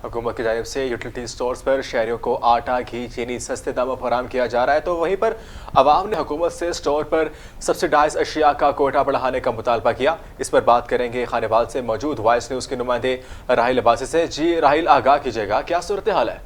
हुकूमत की जानिब से यूटिलिटी स्टोर्स पर शहरियों को आटा, घी, चीनी सस्ते दामों पर फराहम किया जा रहा है, तो वहीं पर आवाम ने हुकूमत से स्टोर पर सब्सिडाइज अशिया का कोटा बढ़ाने का मुतालबा किया। इस पर बात करेंगे खानेवाल से मौजूद वॉइस न्यूज़ के नुमाइंदे राहिल अब्बासी से। जी राहिल, आगाह कीजिएगा, क्या सूरत हाल है?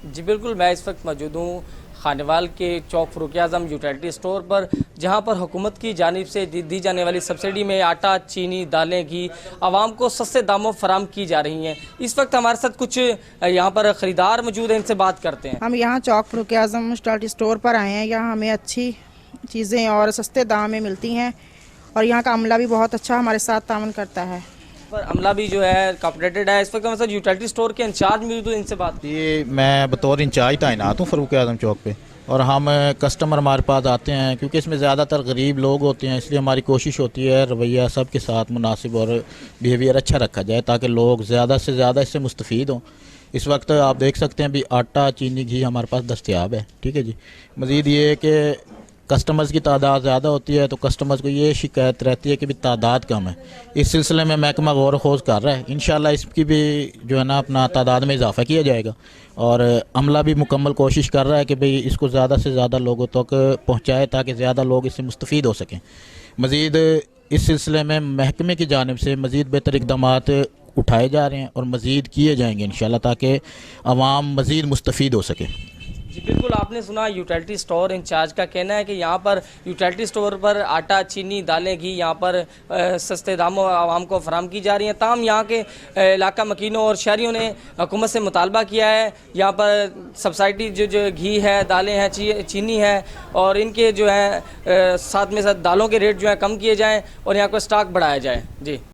जी बिल्कुल, मैं इस वक्त मौजूद हूँ खानेवाल के चौक फ़ारूक-ए-आज़म यूटिलिटी स्टोर पर, जहां पर हुकूमत की जानिब से दी जाने वाली सब्सिडी में आटा, चीनी, दालें, घी आवाम को सस्ते दामों फराम की जा रही हैं। इस वक्त हमारे साथ कुछ यहां पर ख़रीदार मौजूद हैं, इनसे बात करते हैं। हम यहाँ चौक फ़ारूक-ए-आज़म यूटिलिटी स्टोर पर आए हैं। यहाँ हमें अच्छी चीज़ें और सस्ते दाम में मिलती हैं और यहाँ का अमला भी बहुत अच्छा हमारे साथ तावन करता है। पर अमला भी जो है कॉपरेटेड है। इस वक्त हमारे साथ यूटिलिटी स्टोर के इंचार्ज मौजूद हैं, इनसे बात। ये मैं बतौर इंचार्ज तैनात हूँ फ़ारूक-ए-आज़म चौक पे, और हम कस्टमर हमारे पास आते हैं क्योंकि इसमें ज़्यादातर गरीब लोग होते हैं, इसलिए हमारी कोशिश होती है रवैया सब के साथ मुनासिब और बिहेवियर अच्छा रखा जाए ताकि लोग ज़्यादा से ज़्यादा इससे मुस्तफ़ीद हों। इस वक्त आप देख सकते हैं भी आटा, चीनी, घी हमारे पास दस्तयाब है। ठीक है जी। मज़ीद ये कि कस्टमर्स की तादाद ज़्यादा होती है तो कस्टमर्स को ये शिकायत रहती है कि भी तादाद कम है। इस सिलसिले में महकमा गौर खोज कर रहा है। इंशाल्लाह इसकी भी जो है ना अपना तादाद में इजाफ़ा किया जाएगा, और अमला भी मुकम्मल कोशिश कर रहा है कि भाई इसको ज़्यादा से ज़्यादा लोगों तक पहुँचाए ताकि ज़्यादा लोग इससे मुस्तफ़ीद हो सकें। मज़ीद इस सिलसिले में महकमे की जानिब से मज़ीद बेहतर इक़दामात उठाए जा रहे हैं और मज़ीद किए जाएंगे इंशाल्लाह, ताकि आवाम मज़ीद मुस्तफ़ीद हो सके। जी बिल्कुल, आपने सुना यूटिलिटी स्टोर इंचार्ज का कहना है कि यहाँ पर यूटिलिटी स्टोर पर आटा, चीनी, दालें, घी यहाँ पर सस्ते दामों आवाम को फराम की जा रही हैं। ताम यहाँ के इलाका मकीनों और शहरियों ने हुकूमत से मुतालबा किया है यहाँ पर सब्सिडी जो घी है, दालें हैं, चीनी है, और इनके जो है साथ में साथ दालों के रेट जो है कम किए जाएँ और यहाँ को स्टॉक बढ़ाया जाए। जी।